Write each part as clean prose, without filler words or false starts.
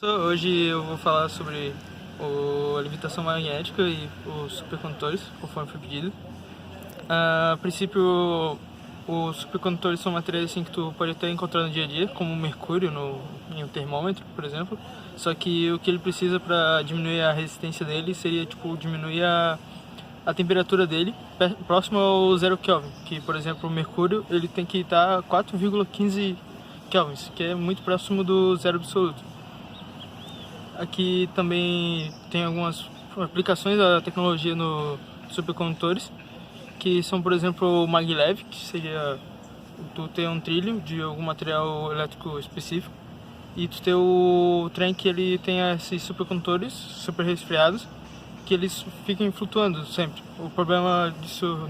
Hoje eu vou falar sobre a levitação magnética e os supercondutores, conforme foi pedido. A princípio, os supercondutores são materiais assim, que tu pode até encontrar no dia a dia, como o mercúrio em um termômetro, por exemplo. Só que o que ele precisa para diminuir a resistência dele seria diminuir a temperatura dele próximo ao 0 Kelvin, que, por exemplo, o mercúrio ele tem que estar a 4,15 kelvins, que é muito próximo do zero absoluto. Aqui também tem algumas aplicações da tecnologia nos supercondutores, que são, por exemplo, o maglev, que seria tu ter um trilho de algum material elétrico específico, e tu ter o trem que ele tem esses supercondutores super resfriados, que eles fiquem flutuando sempre. O problema disso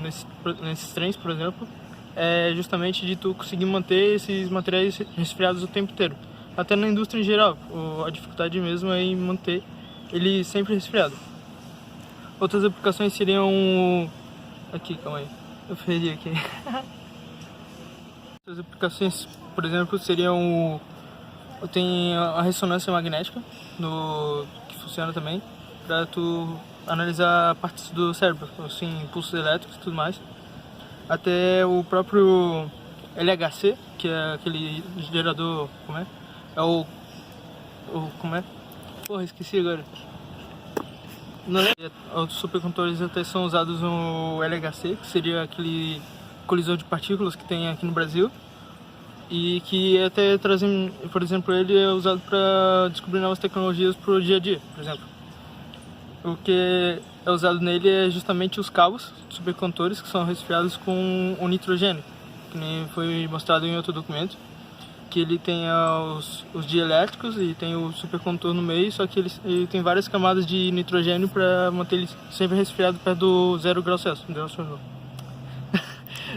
nesses trens, por exemplo, é justamente de tu conseguir manter esses materiais resfriados o tempo inteiro. Até na indústria em geral, a dificuldade mesmo é em manter ele sempre resfriado. Outras aplicações seriam... Aqui, calma aí, eu perdi aqui. Outras aplicações, por exemplo, seriam... Tem a ressonância magnética, que funciona também, para tu analisar partes do cérebro, assim, impulsos elétricos e tudo mais. Até o próprio LHC, que é aquele gerador... Como é? Como é? Porra, esqueci agora. Os supercondutores até são usados no LHC, que seria aquele colisor de partículas que tem aqui no Brasil. E que até trazem, por exemplo, ele é usado para descobrir novas tecnologias para o dia a dia, por exemplo. O que é usado nele é justamente os cabos supercondutores que são resfriados com o nitrogênio, que nem foi mostrado em outro documento. Que ele tem os dielétricos e tem o supercondutor no meio, só que ele tem várias camadas de nitrogênio para manter ele sempre resfriado perto do 0 grau Celsius.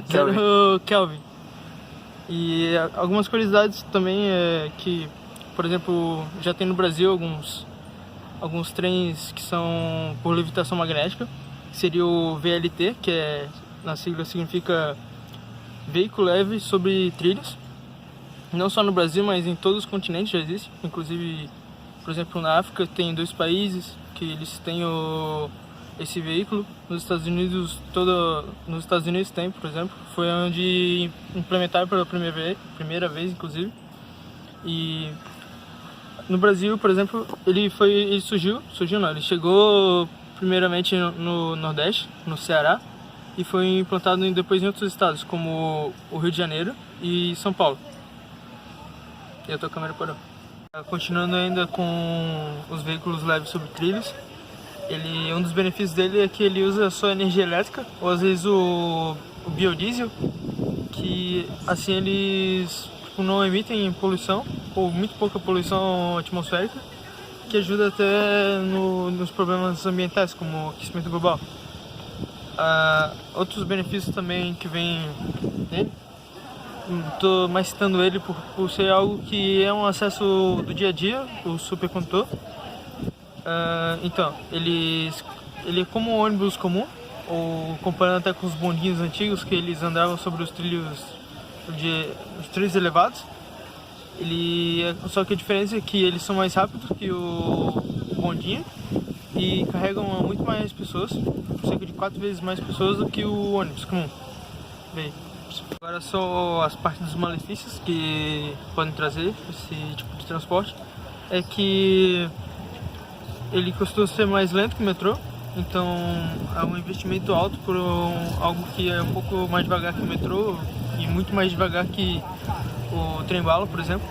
0 Kelvin. E algumas curiosidades também é que, por exemplo, já tem no Brasil alguns trens que são por levitação magnética, que seria o VLT, que na sigla significa Veículo Leve sobre Trilhos. Não só no Brasil, mas em todos os continentes já existe. Inclusive, por exemplo, na África tem 2 países que eles têm esse veículo. Nos Estados Unidos tem, por exemplo. Foi onde implementaram pela primeira vez, inclusive. E no Brasil, por exemplo, ele chegou primeiramente no Nordeste, no Ceará, e foi implantado depois em outros estados, como o Rio de Janeiro e São Paulo. E a tua câmera parou. Continuando ainda com os veículos leves sobre trilhos, um dos benefícios dele é que ele usa só energia elétrica, ou às vezes o biodiesel, que assim eles não emitem poluição, ou muito pouca poluição atmosférica, que ajuda até nos problemas ambientais, como o aquecimento global. Outros benefícios também que vêm dele, estou mais citando ele por ser algo que é um acesso do dia a dia, o supercondutor. Então, ele é como um ônibus comum, ou comparando até com os bondinhos antigos que eles andavam sobre os trilhos elevados. Só que a diferença é que eles são mais rápidos que o bondinho e carregam muito mais pessoas, cerca de 4 vezes mais pessoas do que o ônibus comum. Bem, agora só as partes dos malefícios que podem trazer esse tipo de transporte. É que ele costuma ser mais lento que o metrô, então é um investimento alto por algo que é um pouco mais devagar que o metrô e muito mais devagar que o trem-bala, por exemplo.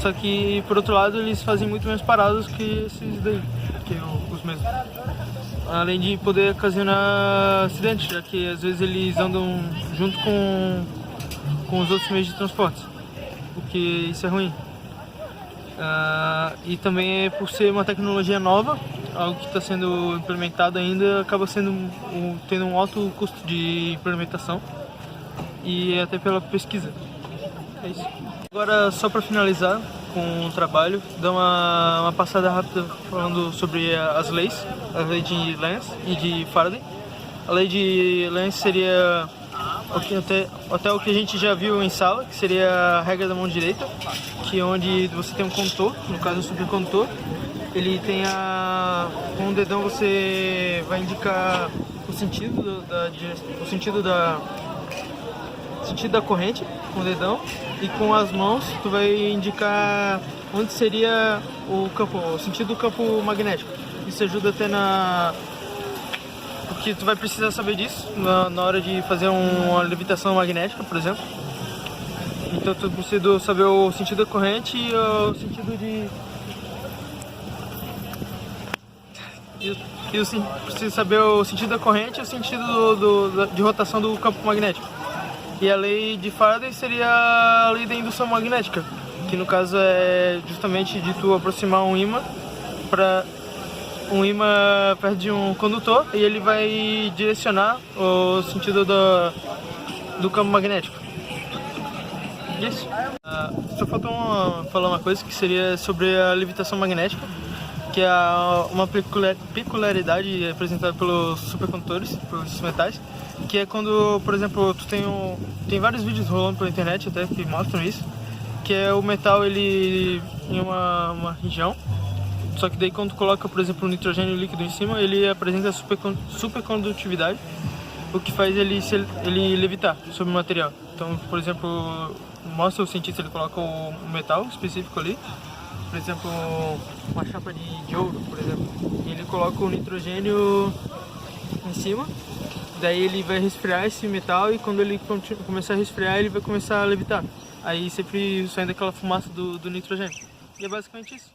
Só que, por outro lado, eles fazem muito menos paradas que esses daí, que os mesmos. Além de poder ocasionar acidentes, já que às vezes eles andam junto com os outros meios de transporte, o que isso é ruim. E também por ser uma tecnologia nova, algo que está sendo implementado ainda, acaba tendo um alto custo de implementação e até pela pesquisa. É isso. Agora, só para finalizar com o trabalho, dar uma passada rápida falando sobre as leis, a lei de Lenz e de Faraday. A lei de Lenz seria até o que a gente já viu em sala, que seria a regra da mão direita, que é onde você tem um condutor, no caso um supercondutor. Ele tem com o dedão você vai indicar o sentido da corrente com o dedão, e com as mãos tu vai indicar onde seria o sentido do campo magnético. Isso ajuda até porque tu vai precisar saber disso na hora de fazer uma levitação magnética, por exemplo. Então tu precisa saber o sentido da corrente e o sentido precisa saber o sentido da corrente e o sentido de rotação do campo magnético. E a lei de Faraday seria a lei da indução magnética, que no caso é justamente de tu aproximar um ímã perto de um condutor, e ele vai direcionar o sentido do campo magnético. Isso. Só faltou falar uma coisa que seria sobre a levitação magnética, que é uma peculiaridade apresentada pelos supercondutores, pelos metais, que é quando, por exemplo, tem vários vídeos rolando pela internet até que mostram isso, que é o metal ele em uma região, só que daí quando tu coloca, por exemplo, o nitrogênio líquido em cima, ele apresenta supercondutividade, o que faz ele levitar sobre o material. Então, por exemplo, mostra o cientista, ele coloca o metal específico ali, por exemplo, uma chapa de ouro, por exemplo, e ele coloca o nitrogênio em cima, daí ele vai resfriar esse metal, e quando ele começar a resfriar, ele vai começar a levitar. Aí sempre saindo aquela fumaça do nitrogênio. E é basicamente isso.